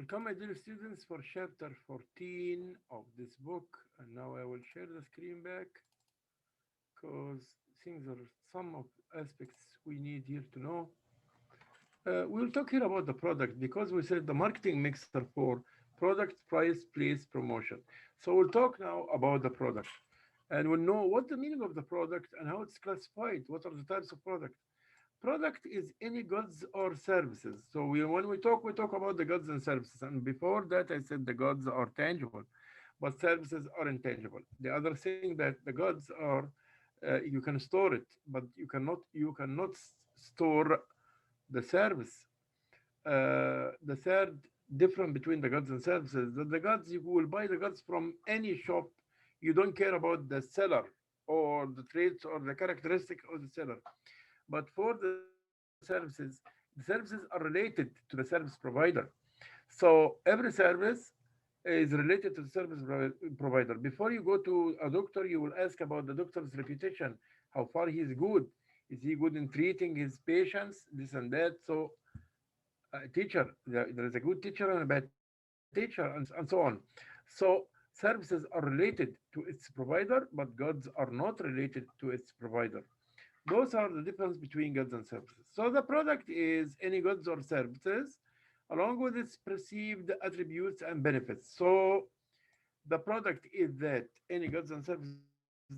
Welcome, my dear students, for chapter 14 of this book. And now I will share the screen back because things are some of aspects we need here to know. We'll talk here about the product because we said the marketing mixer for product, price, place, promotion. So we'll talk now about the product and we'll know what the meaning of the product and how it's classified. What are the types of product? Product is any goods or services. So when we talk about the goods and services. And before that, I said the goods are tangible, but services are intangible. The other thing that the goods are, you can store it, but you cannot store the service. The third difference between the goods and services that the goods you will buy the goods from any shop. You don't care about the seller or the traits or the characteristic of the seller. But for the services are related to the service provider. So every service is related to the provider. Before you go to a doctor, you will ask about the doctor's reputation, how far he is good. Is he good in treating his patients, this and that? So a teacher, there is a good teacher and a bad teacher, and so on. So services are related to its provider, but goods are not related to its provider. Those are the difference between goods and services. So the product is any goods or services along with its perceived attributes and benefits. So the product is that any goods and services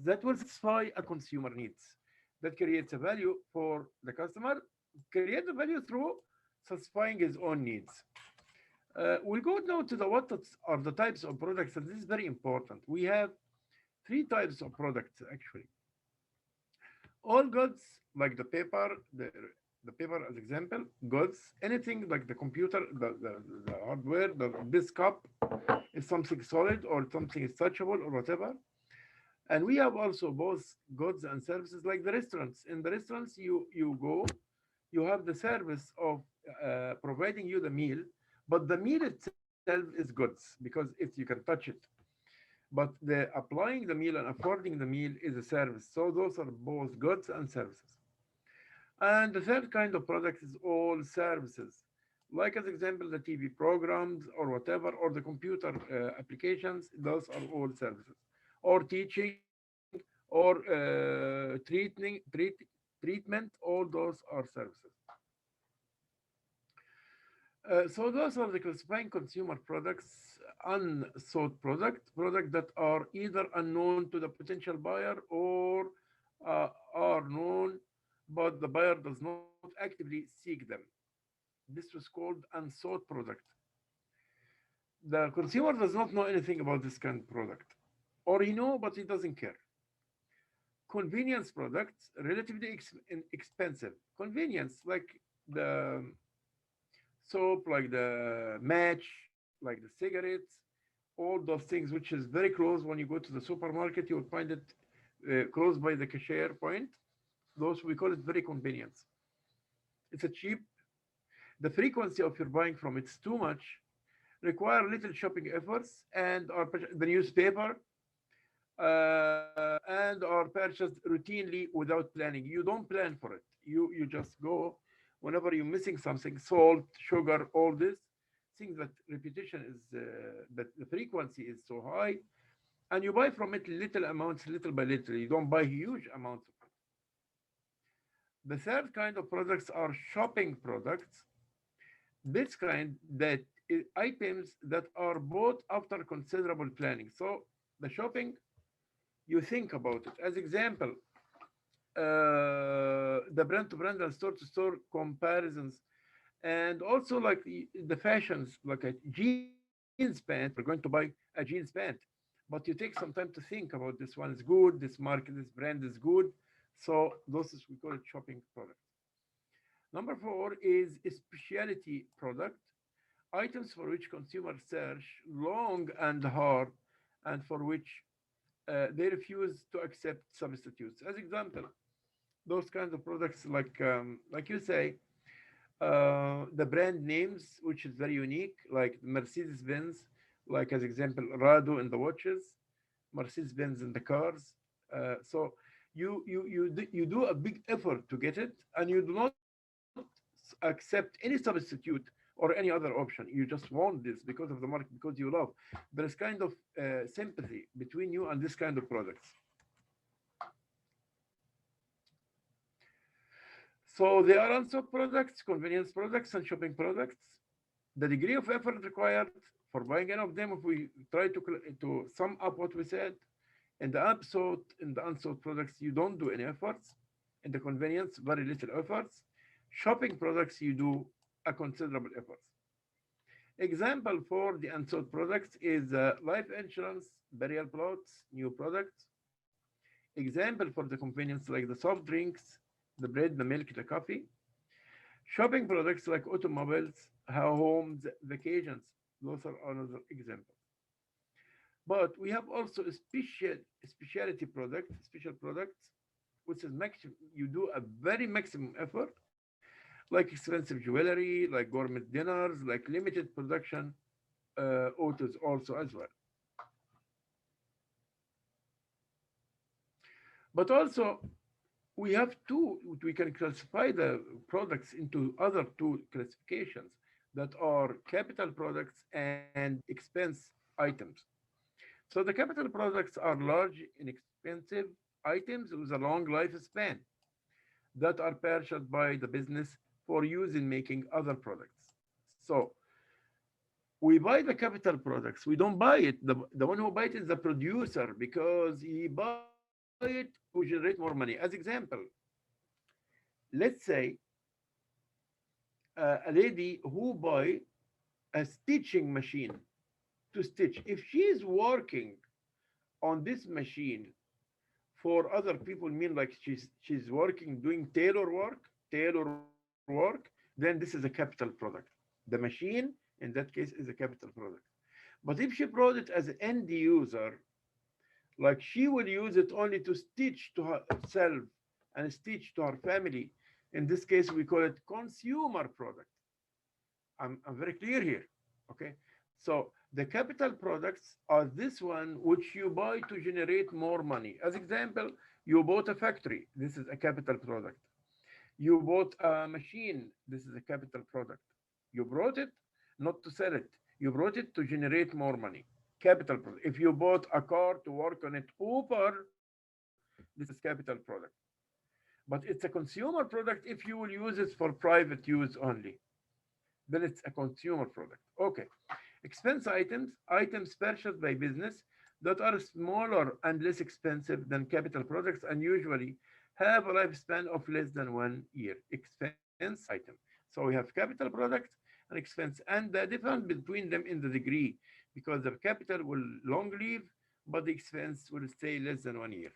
that will satisfy a consumer needs, that creates a value for the customer, create the value through satisfying his own needs. We'll go now to the what are the types of products, and this is very important. We have three types of products actually. All goods like the paper as example, goods, anything like the computer, the hardware, this cup is something solid or something is touchable or whatever. And we have also both goods and services like the restaurants. In the restaurants, you go, you have the service of providing you the meal, but the meal itself is goods because you can touch it. But the applying the meal and affording the meal is a service. So those are both goods and services. And the third kind of product is all services. Like as example, the TV programs or whatever, or the computer applications, those are all services. Or teaching, or treatment, all those are services. So those are the classifying consumer products, unsold product that are either unknown to the potential buyer or are known, but the buyer does not actively seek them. This was called unsold product. The consumer does not know anything about this kind of product, or he know, but he doesn't care. Convenience products, relatively expensive. Convenience, like the soap, like the match, like the cigarettes, all those things, which is very close. When you go to the supermarket, you will find it close by the cashier point. Those we call it very convenience. It's a cheap. The frequency of your buying from it's too much, require little shopping efforts, and are the newspaper and are purchased routinely without planning. You don't plan for it. You just go whenever you're missing something, salt, sugar, all this things that repetition is that the frequency is so high, and you buy from it little amounts, little by little. You don't buy huge amounts of it. The third kind of products are shopping products. This kind that items that are bought after considerable planning. So the shopping, you think about it. As example, the brand to brand and store to store comparisons, and also like the fashions, like a jeans pant. We're going to buy a jeans pant, but you take some time to think about this one is good, this market, this brand is good. So those is we call it shopping product. Number four is a specialty product, items for which consumers search long and hard, and for which they refuse to accept substitutes. As example, those kinds of products like you say, the brand names, which is very unique, like Mercedes Benz, like as example, Rado in the watches, Mercedes Benz in the cars. So you do a big effort to get it, and you do not accept any substitute for or any other option. You just want this because of the market, because you love. There is kind of sympathy between you and this kind of products. So they are also products, convenience products, and shopping products. The degree of effort required for buying any of them, if we try to sum up what we said, in the unsold products, you don't do any efforts. In the convenience, very little efforts. Shopping products, you do a considerable efforts. Example for the unsold products is life insurance, burial plots, new products. Example for the convenience like the soft drinks, the bread, the milk, the coffee. Shopping products like automobiles, homes, vacations. Those are another example. But we have also a specialty product, special products, which is you do a very maximum effort, like expensive jewelry, like gourmet dinners, like limited production autos also as well. But also we have two, we can classify the products into other two classifications that are capital products and expense items. So the capital products are large, inexpensive items with a long lifespan that are purchased by the business for use in making other products. So we buy the capital products. We don't buy it. The one who buy it is the producer because he buy it to generate more money. As example, let's say a lady who buy a stitching machine to stitch. If she is working on this machine for other people, mean like she's working doing tailor work, then this is a capital product. The machine in that case is a capital product. But if she brought it as an end user, like she will use it only to stitch to herself and stitch to her family, in this case we call it consumer product. I'm very clear here. Okay, so the capital products are this one which you buy to generate more money. As example, you bought a factory. This is a capital product. You bought a machine. This is a capital product. You brought it not to sell it. You brought it to generate more money. Capital product. If you bought a car to work on it, Uber, this is capital product. But it's a consumer product if you will use it for private use only. Then it's a consumer product. Okay. Expense items, items purchased by business that are smaller and less expensive than capital products and usually have a lifespan of less than 1 year. Expense item. So we have capital products and expense, and the difference between them in the degree, because the capital will long live, but the expense will stay less than 1 year.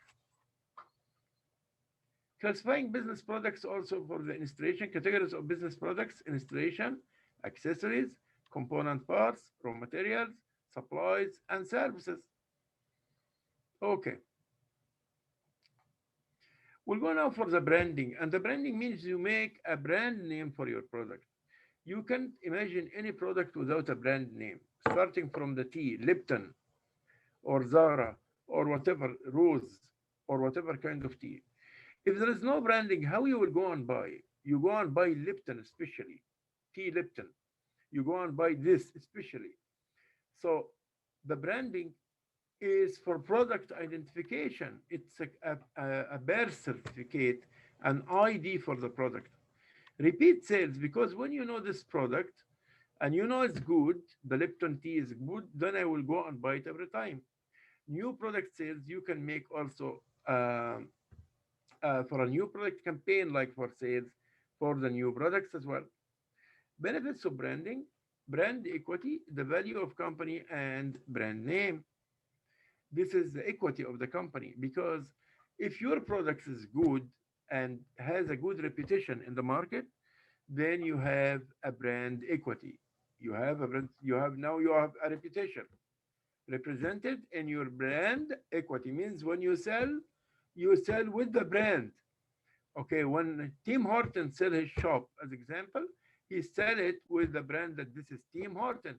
Classifying business products also for the installation categories of business products: installation, accessories, component parts, raw materials, supplies, and services. Okay, we'll go now for the branding. And the branding means you make a brand name for your product. You can't imagine any product without a brand name, starting from the tea, Lipton, or Zara, or whatever, Rose, or whatever kind of tea. If there is no branding, how you will go and buy? You go and buy Lipton, especially tea Lipton. You go and buy this, especially. So the branding is for product identification. It's a birth certificate, an ID for the product. Repeat sales, because when you know this product and you know it's good, the Lipton tea is good, then I will go and buy it every time. New product sales, you can make also for a new product campaign, like for sales for the new products as well. Benefits of branding: brand equity, the value of company and brand name. This is the equity of the company, because if your product is good and has a good reputation in the market, then you have a brand equity. You have a brand, you have a reputation represented in your brand equity. Means when you sell with the brand. Okay, when Tim Horton sell his shop, as example, he sell it with the brand that this is Tim Horton.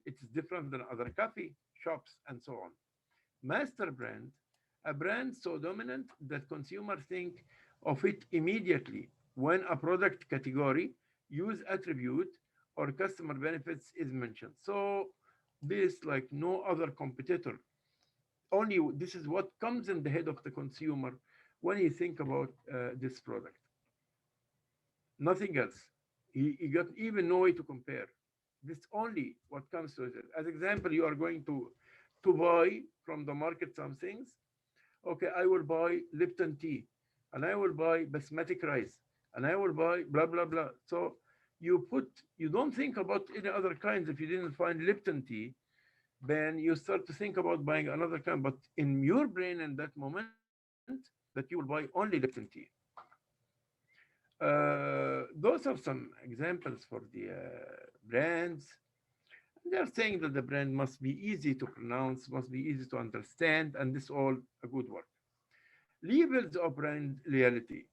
It's different than other coffee shops and so on. Master brand, a brand so dominant that consumers think of it immediately when a product category, use attribute, or customer benefits is mentioned. So this like no other competitor. Only this is what comes in the head of the consumer when you think about this product. Nothing else. He got even no way to compare. This only what comes to it. As example, you are going to buy from the market some things. Okay, I will buy Lipton tea, and I will buy basmati rice, and I will buy blah blah blah. So you don't think about any other kinds. If you didn't find Lipton tea, then you start to think about buying another kind. But in your brain in that moment, that you will buy only Lipton tea. Those are some examples for the brands. They're saying that the brand must be easy to pronounce, must be easy to understand, and this all a good work. Levels of brand loyalty,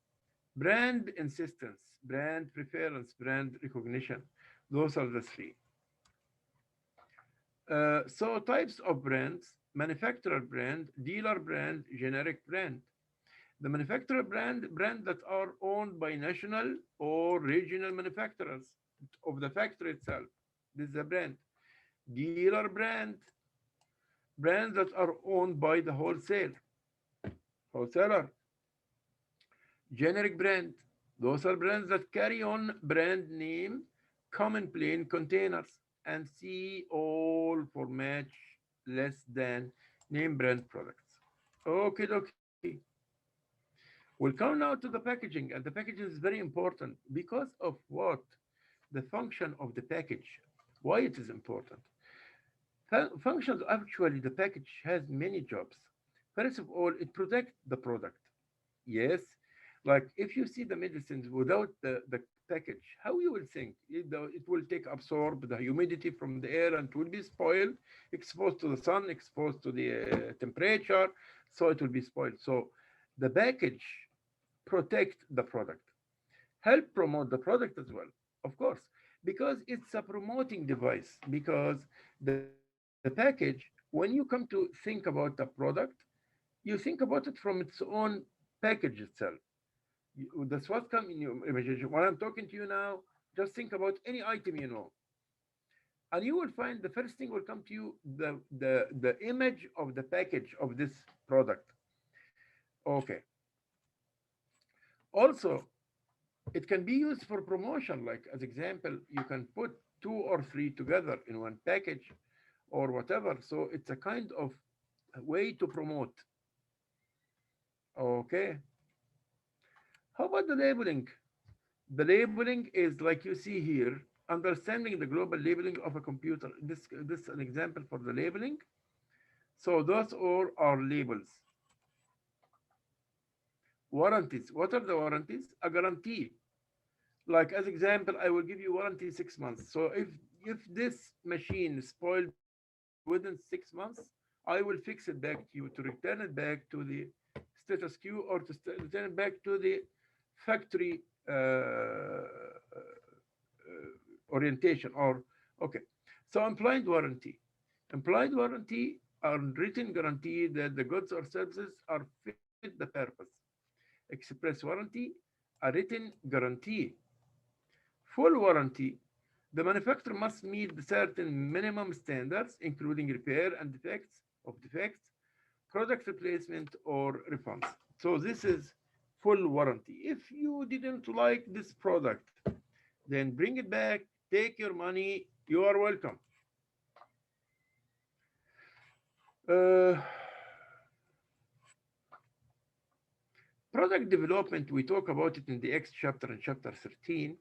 brand insistence, brand preference, brand recognition. Those are the three. So types of brands: manufacturer brand, dealer brand, generic brand. The manufacturer brand that are owned by national or regional manufacturers of the factory itself. This is a brand. Dealer brands that are owned by the wholesaler. Generic brand, those are brands that carry on brand name, come in plain containers, and see all for much less than name brand products. Okay, dokie. We'll come now to the packaging, and the packaging is very important because of what? The function of the package. Why it is important? Functions, actually, the package has many jobs. First of all, it protects the product. Yes, like if you see the medicines without the package, how you will think? It will take absorb the humidity from the air and it will be spoiled, exposed to the sun, exposed to the temperature, so it will be spoiled. So the package protect the product, help promote the product as well, of course, because it's a promoting device. Because the package, when you come to think about the product, you think about it from its own package itself. That's what comes in your imagination. When I'm talking to you now, just think about any item you know, and you will find the first thing will come to you the image of the package of this product. Okay. Also, it can be used for promotion. Like as example, you can put two or three together in one package or whatever. So it's a kind of way to promote. Okay. How about the labeling? The labeling is like you see here, understanding the global labeling of a computer. This is an example for the labeling. So those all are labels. Warranties. What are the warranties? A guarantee. Like as example, I will give you warranty 6 months. So if this machine is spoiled within 6 months, I will fix it back to you, to return it back to the status quo, or to return it back to the factory orientation. Or okay, so implied warranty. Implied warranty are written guarantee that the goods or services are fit the purpose. Express warranty, a written guarantee. Full warranty. The manufacturer must meet certain minimum standards, including repair and defects, product replacement, or refunds. So this is full warranty. If you didn't like this product, then bring it back, take your money, you are welcome. Uh, Product development, we talk about it in the X chapter in chapter 13.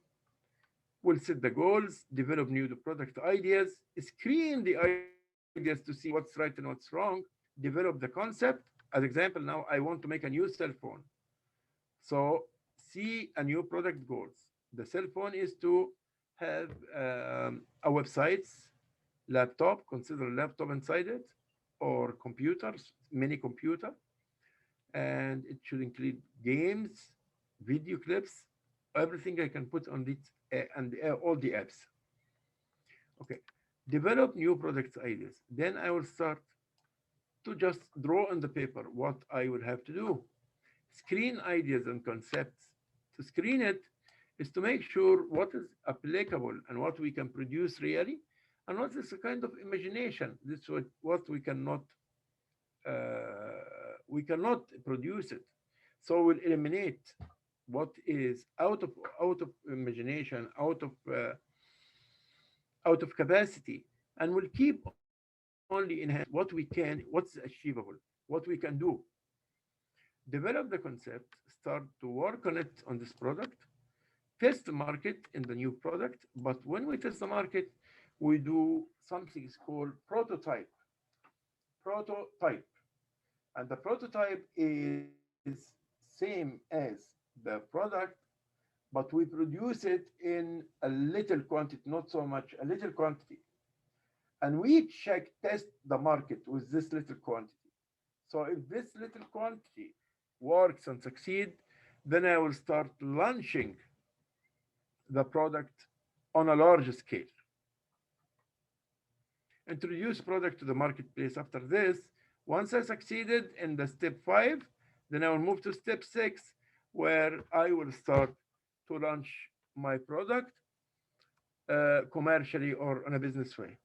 We'll set the goals, develop new product ideas, screen the ideas to see what's right and what's wrong, develop the concept. As example, now I want to make a new cell phone. So see a new product goals. The cell phone is to have a website, laptop, consider a laptop inside it, or computers, mini computer, and it should include games, video clips, everything I can put on it, and all the apps. Okay, develop new product ideas. Then I will start to just draw on the paper what I will have to do. Screen ideas and concepts. To screen it, is to make sure what is applicable and what we can produce really, and what is a kind of imagination. This is what we cannot produce it. So we'll eliminate what is out of imagination, out of capacity, and we'll keep only enhance what we can, what's achievable, what we can do. Develop the concept, start to work on it on this product, test the market in the new product. But when we test the market, we do something is called prototype. Prototype. And the prototype is same as the product, but we produce it in a little quantity, not so much, a little quantity. And we test the market with this little quantity. So if this little quantity works and succeed, then I will start launching the product on a large scale. Introduce product to the marketplace. After this, once I succeeded in the step 5, then I will move to step 6, where I will start to launch my product commercially or in a business way.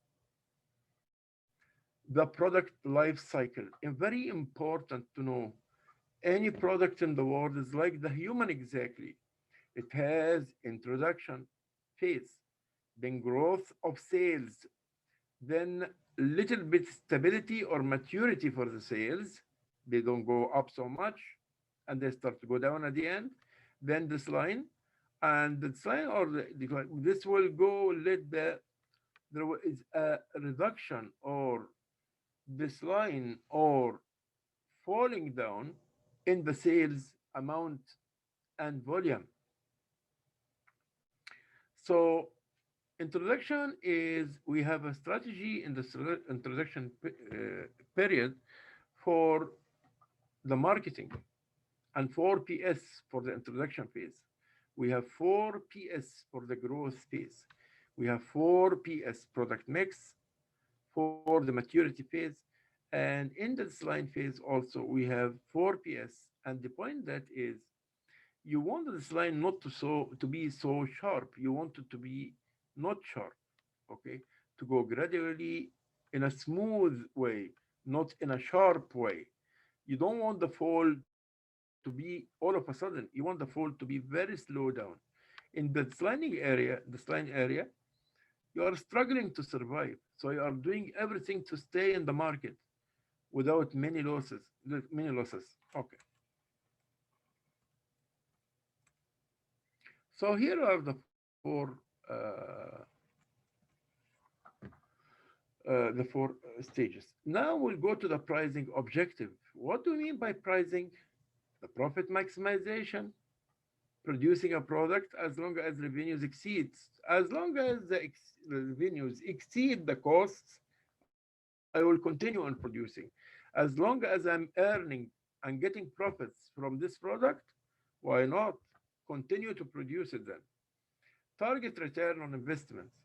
The product life cycle is very important to know. Any product in the world is like the human exactly. It has introduction phase, then growth of sales, then little bit stability or maturity for the sales. They don't go up so much and they start to go down at the end. Then this line, and this line or this will go, there is a reduction or this line or falling down in the sales amount and volume. So introduction is, we have a strategy in the introduction period for the marketing, and 4 PS for the introduction phase. We have 4 PS for the growth phase. We have 4 PS product mix for the maturity phase. And in the design phase also, we have 4 PS. And the point that is, you want this line not to be so sharp. You want it to be not sharp, okay? To go gradually in a smooth way, not in a sharp way. You don't want the fall to be all of a sudden. You want the fall to be very slow down. In the sliding area, you are struggling to survive. So you are doing everything to stay in the market without many losses. Okay. So here are the four stages. Now we'll go to the pricing objective. What do we mean by pricing? The profit maximization, producing a product as long as revenues exceeds. As long as the revenues exceed the costs, I will continue on producing. As long as I'm earning and getting profits from this product, why not continue to produce it then? Target return on investments,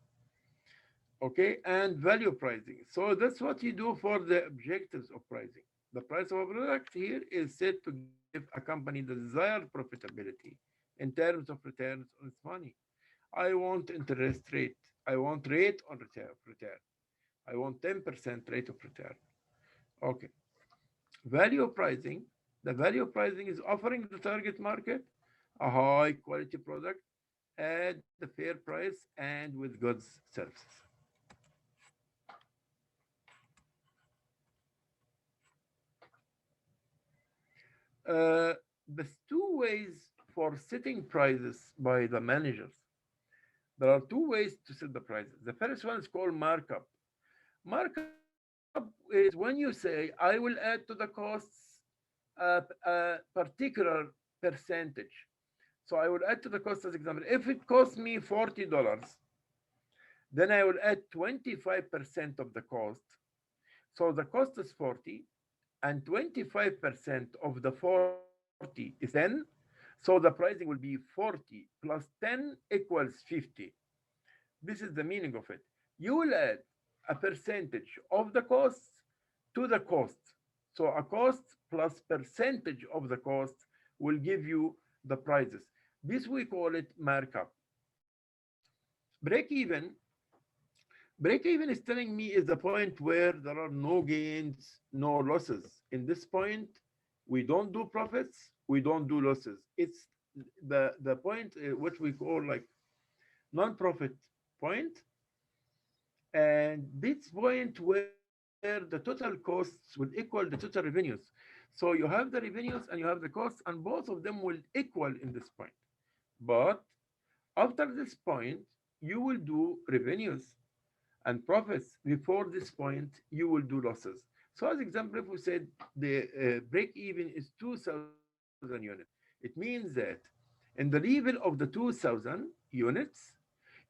okay, and value pricing. So that's what you do for the objectives of pricing. The price of a product here is set to give a company the desired profitability in terms of returns on its money. I want interest rate. I want rate on return. I want 10% rate of return. Okay. Value pricing. The value pricing is offering the target market a high quality product at the fair price and with good services. There's two ways for setting prices by the managers. There are two ways to set the prices. The first one is called markup. Markup is when you say, I will add to the costs a particular percentage. So I will add to the cost as example. If it costs me $40, then I will add 25% of the cost. So the cost is 40, and 25% of the 40 is 10. So the pricing will be 40 plus 10 equals 50. This is the meaning of it. You will add a percentage of the costs to the cost. So a cost plus percentage of the cost will give you the prices. This we call it markup. Break even. Break even is telling me is the point where there are no gains, no losses. In this point, we don't do profits, we don't do losses. It's the point what we call like non-profit point, and this point where the total costs will equal the total revenues. So you have the revenues and you have the costs, and both of them will equal in this point. But after this point, you will do revenues and profits. Before this point, you will do losses. So as example, if we said the break even is 2,000 units, it means that in the level of the 2,000 units,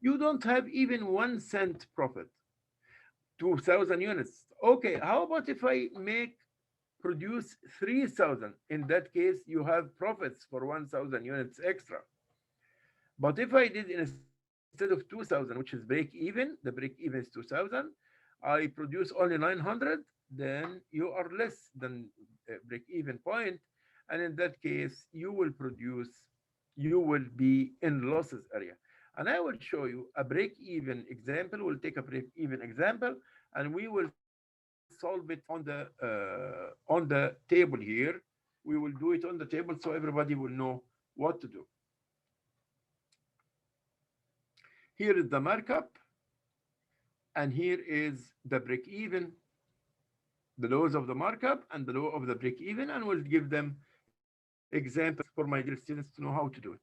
you don't have even 1 cent profit. 2,000 units. Okay, how about if I make produce 3,000? In that case, you have profits for 1,000 units extra. But if I did instead of 2,000, which is break even, the break even is 2,000, I produce only 900, then you are less than break even point. And in that case, you will be in losses area. And I will show you a break even example. We'll take a break even example and we will solve it on the table here. We will do it on the table so everybody will know what to do. Here is the markup, and here is the break even, the laws of the markup and the law of the break even, and we'll give them examples for my dear students to know how to do it.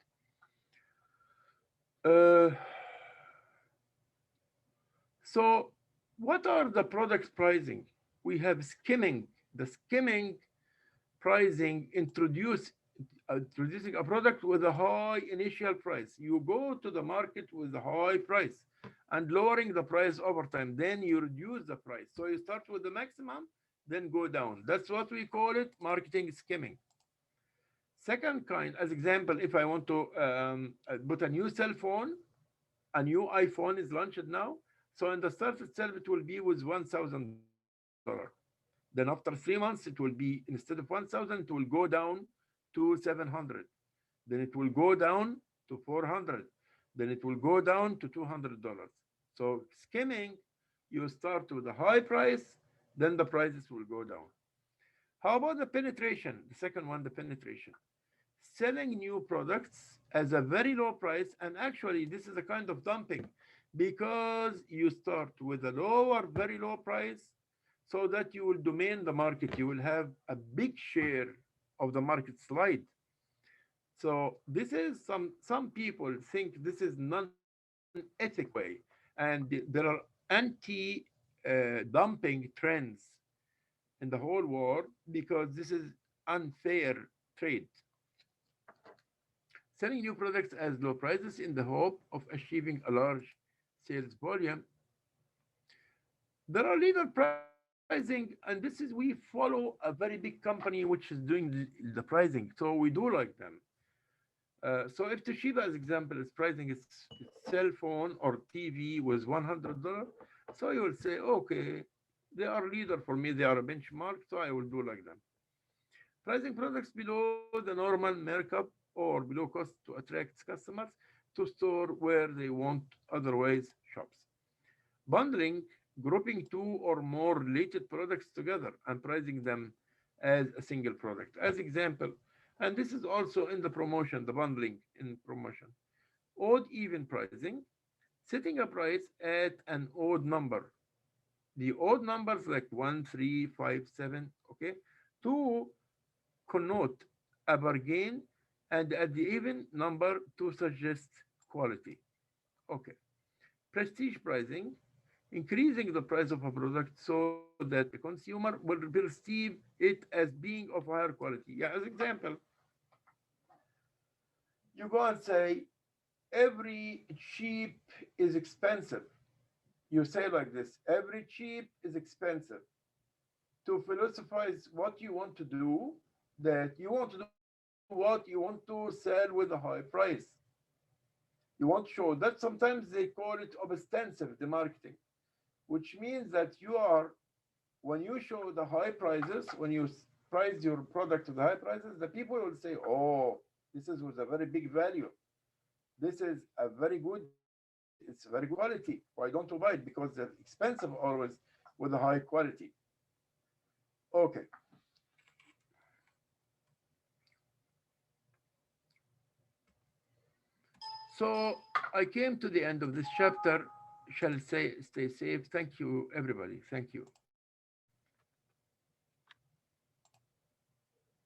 Uh, so, what are the products pricing? We have skimming. The skimming pricing introducing a product with a high initial price. You go to the market with a high price and lowering the price over time. Then you reduce the price. So you start with the maximum, then go down. That's what we call it marketing skimming. Second kind, as example, if I want to put a new cell phone, a new iPhone is launched now. So in the start itself, it will be with $1,000. Then after 3 months, it will be instead of 1,000, it will go down to 700. Then it will go down to 400. Then it will go down to $200. So skimming, you start with a high price, then the prices will go down. How about the penetration? The second one, the penetration. Selling new products as a very low price, and actually this is a kind of dumping because you start with a lower, very low price so that you will domain the market. You will have a big share of the market slide. So this is some people think this is non-ethical way, and there are anti-dumping trends in the whole world because this is unfair trade. Selling new products as low prices in the hope of achieving a large sales volume. There are leader pricing, and this is we follow a very big company which is doing the pricing, so we do like them. So if Toshiba, as example, is pricing its cell phone or TV with $100, so you will say, okay, they are leader for me, they are a benchmark, so I will do like them. Pricing products below the normal markup or below cost to attract customers to store where they want otherwise shops. Bundling, grouping two or more related products together and pricing them as a single product. As example, and this is also in the promotion, the bundling in promotion. Odd even pricing, setting a price at an odd number. The odd numbers like 1, 3, 5, 7, okay, to connote a bargain, and at the even number to suggest quality. Okay. Prestige pricing, increasing the price of a product so that the consumer will perceive it as being of higher quality. Yeah, as example, you go and say every cheap is expensive. You say like this, every cheap is expensive. To philosophize what you want to do, that you want to do what? You want to sell with a high price. You want to show that sometimes they call it ostensive, the marketing, which means that you are, when you show the high prices, when you price your product to the high prices, the people will say, oh, this is with a very big value. This is a very good, it's very good quality. Why don't you buy it? Because they're expensive always with a high quality. Okay, so I came to the end of this chapter. Shall say, stay safe. Thank you, everybody. Thank you.